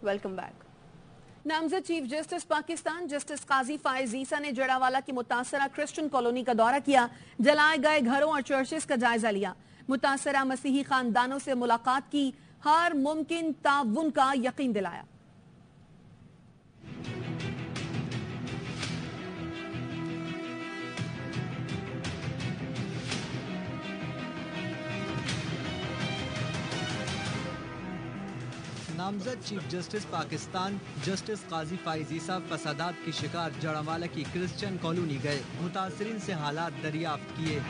Welcome back. नामजद chief justice Pakistan justice काजी फाइज ईसा ने जड़ावाला की मुतासरा क्रिश्चियन कॉलोनी का दौरा किया, जलाए गए घरों और चर्चेस का जायजा लिया, मुतासरा मसीही खानदानों से मुलाकात की, हर मुमकिन ताउन का यकीन दिलाया। नामजद चीफ जस्टिस पाकिस्तान जस्टिस काजी फाइज ईसा फसादात की शिकार जड़ावाला की क्रिश्चियन कॉलोनी गए, मुतासरीन से हालात दरियाफ्त किए।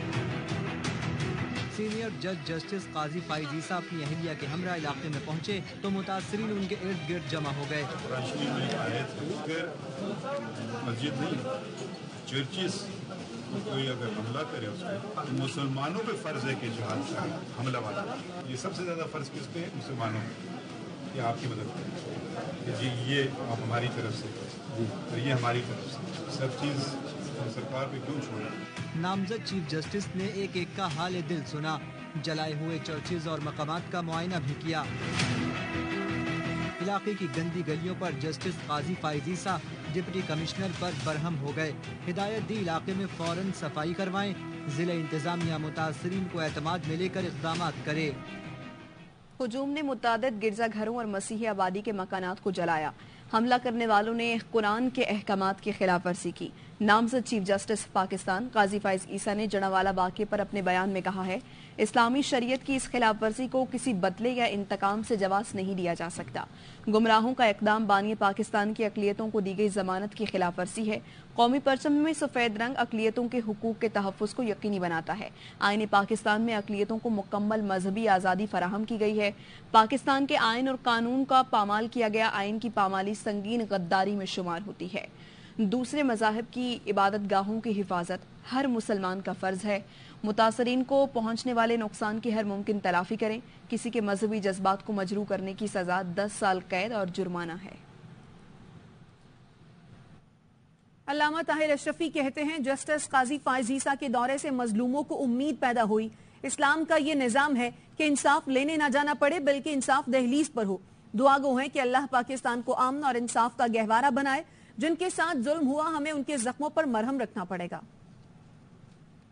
सीनियर जज जस्टिस काजी फाइज ईसा अपनी अहलिया के हमरा इलाके में पहुंचे तो मुतासरीन उनके इर्द गिर्द जमा हो गए। मस्जिद नहीं, चर्चिस कोई अगर हमला करे उसको तो मुसलमानों पे फर्ज है कि जिहाद का हमला वाला, ये सबसे ज्यादा फर्ज किस पे है? मुसलमानों पे, कि आपकी मदद करें कि जी ये आप हमारी तरफ से तो ये हमारी तरफ से, सब चीज़ सरकार पे क्यों छोड़ा। नामजद चीफ जस्टिस ने एक एक का हाल दिल सुना, जलाए हुए चर्चेज और मकामात का मुआयना भी किया। इलाके की गंदी गलियों पर जस्टिस काजी फाइज ईसा डिप्टी कमिश्नर पर बरहम हो गए, हिदायत दी इलाके में फौरन सफाई करवाएं, जिला इंतजामिया मुतासरीन को एतमाद में लेकर इक़दामात करे। हुजूम ने मुतादिद गिरजाघरों और मसीही आबादी के मकानात को जलाया, हमला करने वालों ने कुरान के अहकामात की खिलाफ वर्जी की। नामजद चीफ जस्टिस पाकिस्तान काजी फाइज ईसा ने जड़ावाला वाक़े पर अपने बयान में कहा है, इस्लामी शरीयत की इस खिलाफ वर्जी को किसी बदले या इंतकाम से जवाब नहीं दिया जा सकता। गुमराहों का इकदाम बानी पाकिस्तान की अक़लियतों को दी गई जमानत की खिलाफ वर्जी है। कौमी परचम में सफ़ेद रंग अक़लियतों के हुकूक के तहफ़्फ़ुज़ को यकीनी बनाता है। आईन पाकिस्तान में अक़लियतों को मुकम्मल मजहबी आज़ादी फराहम की गई है। पाकिस्तान के आइन और कानून का पामाल किया गया आइन की पामाली संगीन गद्दारी में शुमार होती है। दूसरे मज़ाहिब की इबादत गाहों की हिफाजत हर मुसलमान का फ़र्ज है। मुतासरीन को पहुंचने वाले नुकसान की हर मुमकिन तलाफी करें। किसी के मजहबी जज्बात को मजरू करने की सज़ा 10 साल कैद और जुर्माना है। अल्लामा ताहिर अशरफी कहते हैं, जस्टिस काजी फाइज ईसा के दौरे से मजलूमों को उम्मीद पैदा हुई। इस्लाम का ये निज़ाम है कि इंसाफ लेने ना जाना पड़े, बल्कि इंसाफ दहलीज पर हो। दुआ गो है कि अल्लाह पाकिस्तान को अमन और इंसाफ का गहवारा बनाए। जिनके साथ जुल्म हुआ, हमें उनके जख्मों पर मरहम रखना पड़ेगा।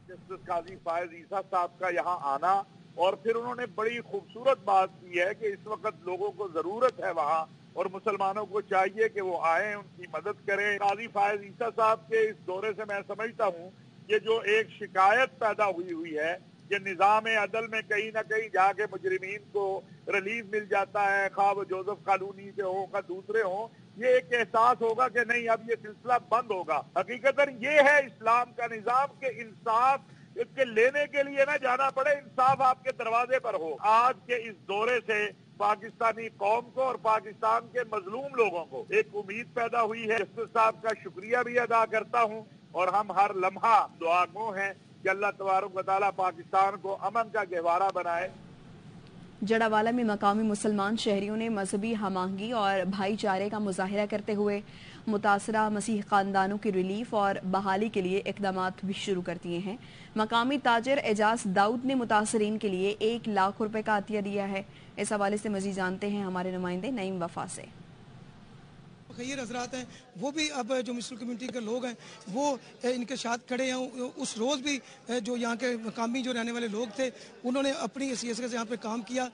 जस्टिस काजी फाइज ईसा साहब का यहाँ आना और फिर उन्होंने बड़ी खूबसूरत बात की है कि इस वक्त लोगों को जरूरत है वहाँ और मुसलमानों को चाहिए कि वो आए, उनकी मदद करें। काजी फाइज ईसा साहब के इस दौरे से मैं समझता हूँ कि जो एक शिकायत पैदा हुई है कि निज़ाम अदल में कहीं ना कहीं जाके मुजरिमीन को रिलीफ मिल जाता है, खा वो जोसेफ कॉलोनी के हो का दूसरे हो, ये एक एहसास होगा कि नहीं अब ये सिलसिला बंद होगा। हकीकतन ये है इस्लाम का निज़ाम के इंसाफ के लेने के लिए ना जाना पड़े, इंसाफ आपके दरवाजे पर हो। आज के इस दौरे से पाकिस्तानी कौम को और पाकिस्तान के मजलूम लोगों को एक उम्मीद पैदा हुई है। जस्टिस साहब का शुक्रिया भी अदा करता हूँ और हम हर लम्हा दुआगो हैं कि अल्लाह तबारक व तआला पाकिस्तान को अमन का गहवारा बनाए। जड़ावाला में मकामी मुसलमान शहरियों ने मजहबी हमाहंगी और भाईचारे का मुजाहिरा करते हुए मुतासरा मसीह खानदानों की रिलीफ और बहाली के लिए इक़दामात भी शुरू कर दिए हैं। मकामी ताजर एजाज दाऊद ने मुतासरीन के लिए 1 लाख रुपए का अतिया दिया है। इस हवाले से मजीद जानते हैं हमारे नुमाइंदे नईम वफा से। खैर हजरात हैं वो भी अब जो मुस्लिम कम्युनिटी के लोग हैं वो इनके साथ खड़े हैं। उस रोज़ भी जो यहाँ के मकामी जो रहने वाले लोग थे उन्होंने अपनी हैसियत से यहाँ पे काम किया।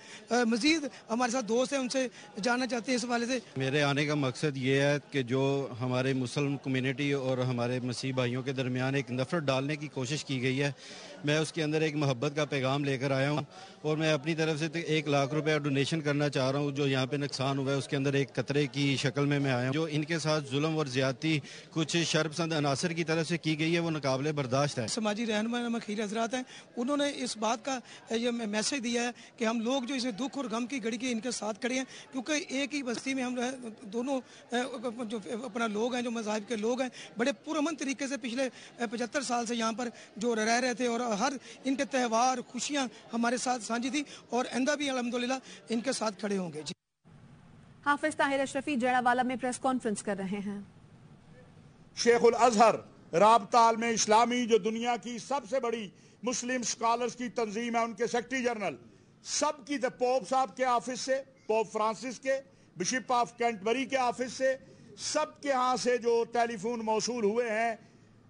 मज़ीद हमारे साथ दोस्त हैं, उनसे जानना चाहते हैं इस हवाले से। मेरे आने का मकसद ये है कि जो हमारे मुस्लिम कम्युनिटी और हमारे मसीह भाइयों के दरमियान एक नफ़रत डालने की कोशिश की गई है, मैं उसके अंदर एक मोहब्बत का पैगाम लेकर आया हूँ और मैं अपनी तरफ से 1 लाख रुपए डोनेशन करना चाह रहा हूँ। जो यहाँ पे नुकसान हुआ है उसके अंदर एक कतरे की शक्ल में मैं आया हूँ। जो इनके साथ जुल्म और ज्यादती कुछ शर्पसंद अनासर की तरफ से की गई है वो नाकाबिले बर्दाश्त है। समाजी रहनुमा खीर हजरात हैं, उन्होंने इस बात का ये मैसेज दिया है कि हम लोग जो इसमें दुख और गम की घड़ी के इनके साथ खड़े हैं, क्योंकि एक ही बस्ती में हम दोनों जो अपना लोग हैं, जो मज़ाहिब के लोग हैं, बड़े पुरअमन तरीके से पिछले 75 साल से यहाँ पर जो रह रहे थे और हर इनके त्यौहार खुशियाँ हमारे साथ साझी थी और आइंदा भी अल्हम्दुलिल्लाह इनके साथ खड़े होंगे। हाफिज ताहिर अशरफी जड़ावाला में प्रेस कॉन्फ्रेंस कर रहे हैं। शेखुल अजहर राबताल में इस्लामी जो दुनिया की सबसे बड़ी मुस्लिम स्कॉलर्स की तंजीम है, उनके सेक्रेटरी जनरल सब की पोप साहब के ऑफिस से, पोप फ्रांसिस के بشپ آف کینٹبری کے آفس سے، سب کے ہاں سے جو ٹیلی فون موصول ہوئے ہیں.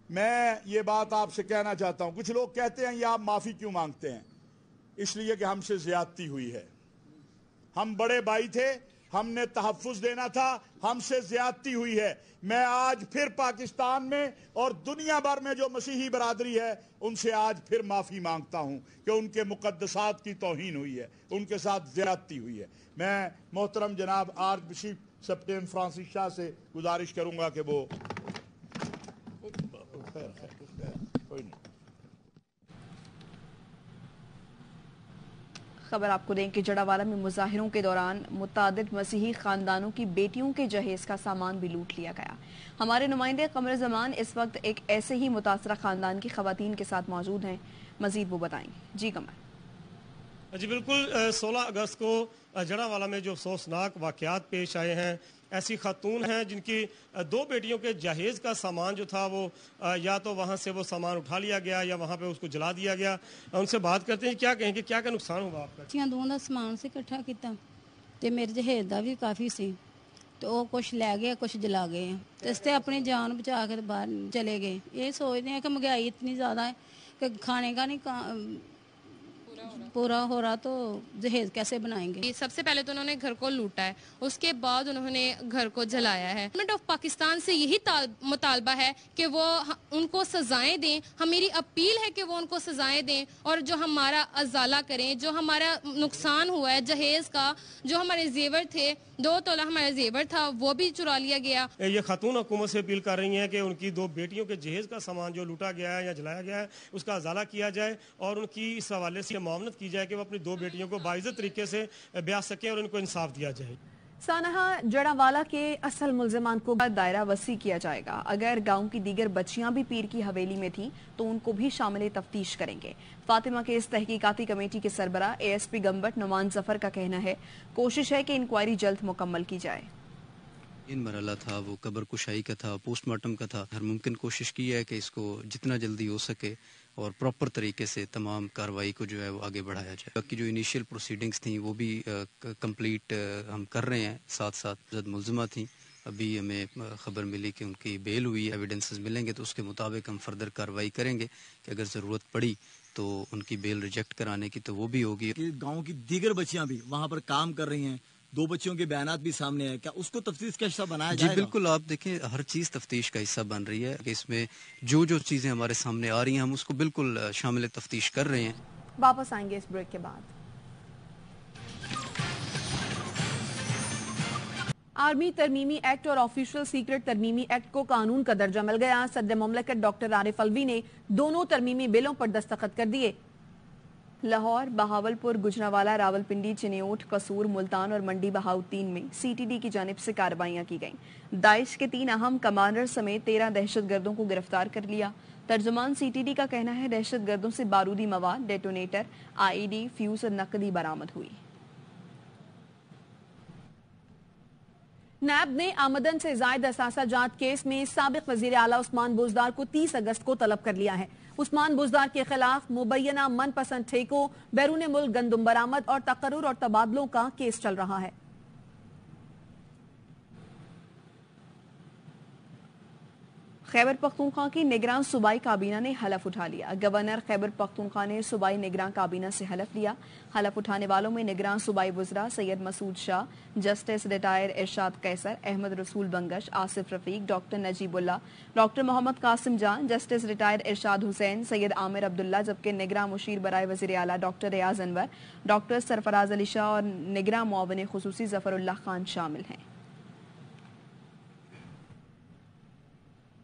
میں یہ بات آپ سے کہنا چاہتا ہوں. کچھ لوگ کہتے ہیں یہ آپ معافی کیوں مانگتے ہیں؟ اس لیے کہ ہم سے زیادتی ہوئی ہے. ہم بڑے بھائی تھے، ہم نے تحفظ دینا تھا، ہم سے زیادتی ہوئی ہے. میں آج پھر پاکستان میں اور دنیا بھر میں جو مسیحی برادری ہے ان سے آج پھر معافی مانگتا ہوں کہ ان کے مقدسات کی توہین ہوئی ہے، ان کے ساتھ زیادتی ہوئی ہے. میں محترم جناب آرچ بشپ سپٹیم فرانسس شاہ سے گزارش کروں گا کہ وہ خبر آپ کو دیں کہ جڑاوالا میں مظاہروں کے دوران متعدد مسیحی خاندانوں کی بیٹیوں کے جہیز کا سامان بھی لوٹ لیا گیا. ہمارے نمائندے قمر زمان اس وقت ایک ایسے ہی متاثرہ خاندان کی خواتین کے ساتھ موجود ہیں. مزید وہ بتائیں. جی قمر. جی بالکل، 16 اگست کو جڑاوالا میں جو افسوسناک واقعات پیش آئے ہیں، ایسی خاتون ہیں جن کی 2 بیٹیوں کے جہیز کا سامان جو تھا وہ یا تو وہاں سے وہ سامان اٹھا لیا گیا یا وہاں پہ اس کو جلا دیا گیا. ان سے بات کرتے ہیں، کیا کہیں گے، کیا نقصان ہوا آپ کا؟ دونوں کا سامان سے اکٹھا کیتا تے میرے جہیز دا بھی کافی سی، تو وہ کچھ لے گئے کچھ جلا گئے ہیں. تو اس سے اپنی جان بچا کے باہر چلے گئے. یہ سوچتے ہیں کہ مہنگائی اتنی زیادہ ہے کہ کھانے کا نہیں پورا ہو رہا تو جہیز کیسے بنائیں گے. سب سے پہلے تو انہوں نے گھر کو لوٹا ہے، اس کے بعد انہوں نے گھر کو جلایا ہے. گورنمنٹ آف پاکستان سے یہی مطالبہ ہے کہ وہ ان کو سزائیں دیں. میری اپیل ہے کہ وہ ان کو سزائیں دیں اور جو ہمارا ازالہ کریں. جو ہمارا نقصان ہوا ہے جہیز کا، جو ہمارے زیور تھے، 2 تولہ ہمارا زیور تھا، وہ بھی چرا لیا گیا. یہ خاتون حکومت سے اپیل کر رہی ہیں کہ ان کی 2 بیٹیوں کے جہیز کا سامان جو لوٹا گیا ہے یا جلایا گیا ہے اس کا ازالہ کیا جائے اور ان کی اس حوالے سے معاونت کی جائے کہ وہ اپنی 2 بیٹیوں کو باعزت طریقے سے بیاہ سکیں اور ان کو انصاف دیا جائے. سانحہ، جڑاوالا کے اصل ملزمان کو دائرہ وسیع کیا جائے گا. اگر گاؤں کی دیگر بچیاں بھی پیر کی حویلی میں تھیں تو ان کو بھی شامل تفتیش کریں گے. فاطمہ کیس تحقیقاتی کمیٹی کے سربراہ A S P Gambat Nauman Zafar کا کہنا ہے کوشش ہے کہ انکوائری جلد مکمل کی جائے. مرحلہ تھا وہ قبر کشائی کا تھا، پوسٹ مارٹم کا تھا. ہر ممکن کوشش کی ہے کہ اس کو جتنا جلدی ہو سکے اور پراپر طریقے سے تمام کارروائی کو جو ہے وہ آگے بڑھایا جائے. باقی جو انیشیل پروسیڈنگز تھیں وہ بھی کمپلیٹ ہم کر رہے ہیں. ساتھ ساتھ ملزمہ تھیں، ابھی ہمیں خبر ملی کہ ان کی بیل ہوئی. ایویڈنسز ملیں گے تو اس کے مطابق ہم فردر کارروائی کریں گے کہ اگر ضرورت پڑی تو ان کی بیل ریجیکٹ کرانے کی تو وہ بھی ہوگی. گاؤں کی دیگر بچیاں بھی وہاں پر کام کر رہی ہیں، 2 بچیوں کے بیانات بھی سامنے ہیں، کیا اس کو تفتیش کا حصہ بنایا جائے گا؟ جی بالکل، آپ دیکھیں ہر چیز تفتیش کا حصہ بن رہی ہے کہ اس میں جو چیزیں ہمارے سامنے آ رہی ہیں ہم اس کو بالکل شامل تفتیش کر رہے ہیں. واپس آئیں گے اس بریک کے بعد. آرمی ترمیمی ایکٹ اور آفیشل سیکرٹ ترمیمی ایکٹ کو قانون کا درجہ مل گیا. صدر مملکت ڈاکٹر عارف الوی نے دونوں ترمیمی بلوں پر دستخط کر دیے. لاہور، بہاولپور، گجرانوالہ، راولپنڈی، چنیوٹ، قصور، ملتان اور منڈی بہاؤالدین میں سی ٹی ڈی کی جانب سے کارروائیاں کی گئیں. داعش کے 3 اہم کمانڈر سمیت 13 دہشت گردوں کو گرفتار کر لیا. ترجمان سی ٹی ڈی کا کہنا ہے دہشت گردوں سے بارودی مواد، ڈیٹونیٹر، آئی ای ڈی، فیوز اور نقدی برآمد ہوئی. نیب نے آمدن سے زائد اثاثہ جات کیس میں سابق وزیر اعلیٰ عثمان بزدار کو 30 اگست کو طلب کر لیا ہے. عثمان بزدار کے خلاف مبینہ من پسند ٹھیکوں، بیرون ملک گندم برآمد اور تقرر اور تبادلوں کا کیس چل رہا ہے. خیبر پختونخوا کی نگران صوبائی کابینہ نے حلف اٹھا لیا. گورنر خیبر پختونخوا نے صوبائی نگران کابینہ سے حلف لیا. حلف اٹھانے والوں میں نگران صوبائی وزراء سید مسعود شاہ، جسٹس ریٹائر ارشاد قیصر، احمد رسول بنگش، آصف رفیق، ڈاکٹر نجیب اللہ، ڈاکٹر محمد قاسم جان، جسٹس ریٹائر ارشاد حسین، سید عامر عبداللہ، جبکہ نگران مشیر برائے وزیر اعلیٰ ڈاکٹر ریاض انور، ڈاکٹر سرفراز علی شاہ اور نگران معاون خصوصی ظفر اللہ خان شامل ہیں.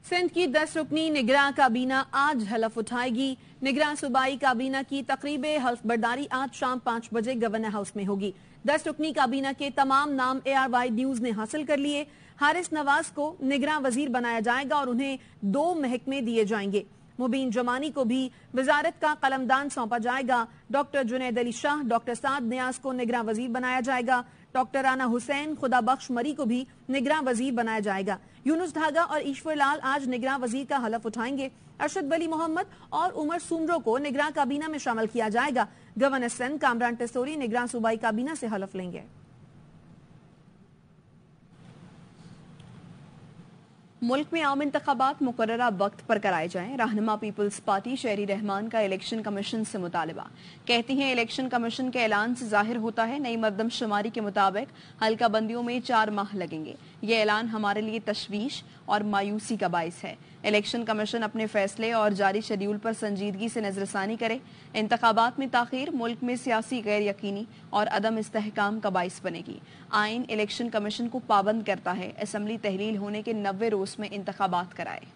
سندھ کی 10 رکنی نگراں کابینہ آج حلف اٹھائے گی. نگراں صوبائی کابینہ کی تقریب حلف برداری آج شام 5 بجے گورنر ہاؤس میں ہوگی. 10 رکنی کابینہ کے تمام نام ARY نیوز نے حاصل کر لیے. حارث نواز کو نگراں وزیر بنایا جائے گا اور انہیں 2 محکمے دیے جائیں گے. مبین جمانی کو بھی وزارت کا قلمدان سونپا جائے گا. ڈاکٹر جنید علی شاہ، ڈاکٹر سعد نیاز کو نگراں وزیر بنایا جائے گا. ڈاکٹر رانا حسین، خدا بخش مری کو بھی نگراں وزیر بنایا جائے گا. یونس ڈھاگا اور ایشور لال آج نگراں وزیر کا حلف اٹھائیں گے. ارشد ولی محمد اور عمر سومرو کو نگراں کابینہ میں شامل کیا جائے گا. گورنر سندھ کامران ٹیسوری نگراں صوبائی کابینہ سے حلف لیں گے. मुल्क में आम इंतखाबात मुकर्ररा वक्त पर कराए जाएं। रहनुमा पीपल्स पार्टी शहरी रहमान का इलेक्शन कमीशन से मुतालबा। कहती हैं इलेक्शन कमीशन के ऐलान से जाहिर होता है नई मरदमशुमारी के मुताबिक हल्का बंदियों में 4 माह लगेंगे। ये ऐलान हमारे लिए तशवीश और मायूसी का बाइस है। इलेक्शन कमीशन अपने फैसले और जारी शेड्यूल पर संजीदगी से नजरसानी करे। इंतखाबात में ताखीर मुल्क में सियासी गैर यकीनी और अदम इस्तेहकाम का बाइस बनेगी। आइन इलेक्शन कमीशन को पाबंद करता है असेंबली तहलील होने के 90 रोज में इंतखाबात कराए।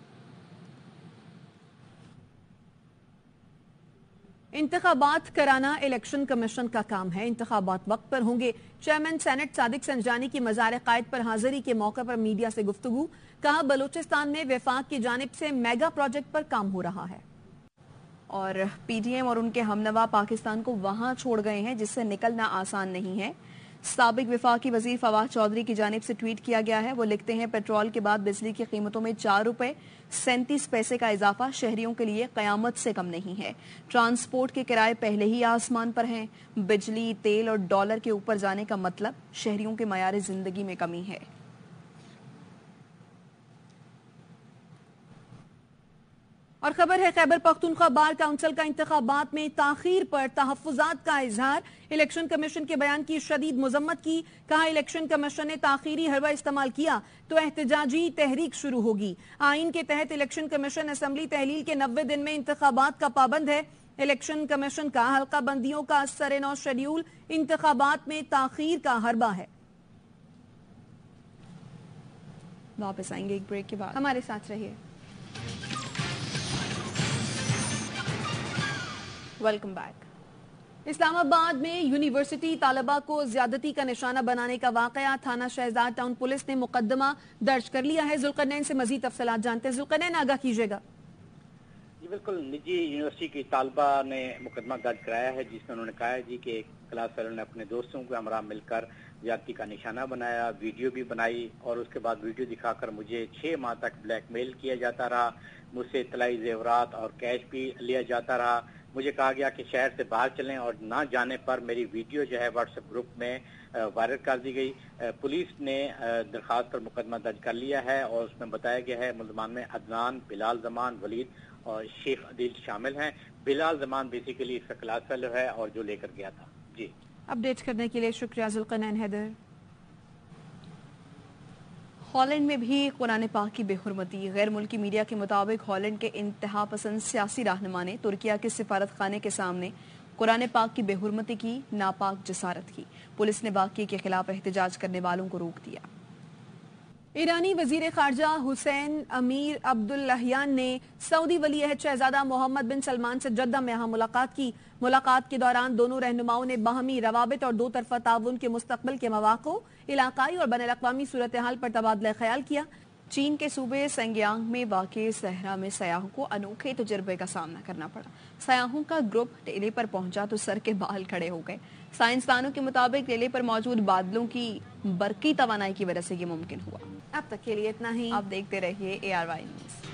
इंतखाबात कराना इलेक्शन कमीशन का काम है। इंतखाबात वक्त पर होंगे। चेयरमैन सेनेट सादिक संजानी की मज़ार कायद पर हाजिरी के मौके पर मीडिया से गुफ्तगू। कहा बलूचिस्तान में वफाक की जानिब से मेगा प्रोजेक्ट पर काम हो रहा है। और पीडीएम और उनके हमनवा पाकिस्तान को वहां छोड़ गए हैं जिससे निकलना आसान नहीं है। साबिक वफाकी वजीर फवाद चौधरी की जानिब से ट्वीट किया गया है। वो लिखते हैं पेट्रोल के बाद बिजली की कीमतों में 4 रुपए 37 पैसे का इजाफा शहरियों के लिए कयामत से कम नहीं है। ट्रांसपोर्ट के किराए पहले ही आसमान पर हैं। बिजली, तेल और डॉलर के ऊपर जाने का मतलब शहरियों के मयार जिंदगी में कमी है। और खबर है खैबर पख्तूनख्वा बार काउंसिल का इंतखाबात में ताखीर पर तहफ्फुजात का इजहार। इलेक्शन कमीशन के बयान की शदीद मजम्मत की। कहा इलेक्शन कमीशन ने ताखीरी हरबा इस्तेमाल किया तो एहतजाजी तहरीक शुरू होगी। आइन के तहत इलेक्शन कमीशन असेंबली तहलील के 90 दिन में इंतखाबात का पाबंद है। इलेक्शन कमीशन का हल्का बंदियों का सरे-नौ शेड्यूल इंतखाबात में ताखीर का हरबा है। वापस आएंगे एक ब्रेक के बाद, हमारे साथ रहिए। Welcome back. इस्लामाबाद में यूनिवर्सिटी तालबा को ज्यादती का निशाना बनाने का वाकया। थाना शहजाद टाउन पुलिस ने मुकदमा दर्ज कर लिया है। जुल्करनैन से मजीद तफसीलात जानते हैं। जुल्करनैन, आगाह कीजिएगा। जी बिल्कुल, निजी यूनिवर्सिटी की तालबा ने मुकदमा दर्ज कराया है जिसमें उन्होंने कहा है जी कि क्लास फेलो ने अपने दोस्तों के हमरा मिलकर ज्यादती का निशाना बनाया, वीडियो भी बनाई और उसके बाद वीडियो दिखाकर मुझे 6 माह तक ब्लैकमेल किया जाता रहा। मुझसे इतलाई जेवरात और कैश भी लिया जाता रहा। मुझे कहा गया कि शहर से बाहर चलें और ना जाने पर मेरी वीडियो जो है व्हाट्सएप ग्रुप में वायरल कर दी गई। पुलिस ने दरखास्त पर मुकदमा दर्ज कर लिया है और उसमें बताया गया है मुलजमान में अदनान, बिलाल जमान, वलीद और शेख अदील शामिल हैं। बिलाल जमान बेसिकली इसका क्लास फेलो है और जो लेकर गया था। जी, अपडेट करने के लिए शुक्रिया जुल्करनैन हैदर। हॉलैंड में भी कुरान पाक की बेहुरमती। गैर मुल्की मीडिया के मुताबिक हॉलैंड के इंतहा पसंद सियासी रहनुमा ने तुर्किया के सिफारत खाने के सामने कुरान पाक की बेहुरमती की नापाक जसारत की। पुलिस ने वाक़ये के खिलाफ एहतजाज करने वालों को रोक दिया। ईरानी वजीर खारजा हुसैन अमीर अब्दुल्लाहियान ने सऊदी वली अहद शहजादा मोहम्मद बिन सलमान से जद्दा में यहाँ मुलाकात की। मुलाकात के दौरान दोनों रहनुमाओं ने बाहमी रवाबित और 2 तरफा ताउन के मुस्तकबिल के मवाक़ों, इलाकाई और बैनुल-अक़वामी सूरत हाल पर तबादला ख्याल किया। चीन के सूबे सेंगियांग में वाक़े सहरा में सयाहों को अनोखे तजुर्बे का सामना करना पड़ा। सयाहों का ग्रुप टेले पर पहुंचा तो सर के बाल खड़े हो गए। साइंसदानों के मुताबिक टेले पर मौजूद बादलों की बरकी तवानाई की वजह से ये मुमकिन हुआ। अब तक के लिए इतना ही। आप देखते रहिए ARY न्यूज़।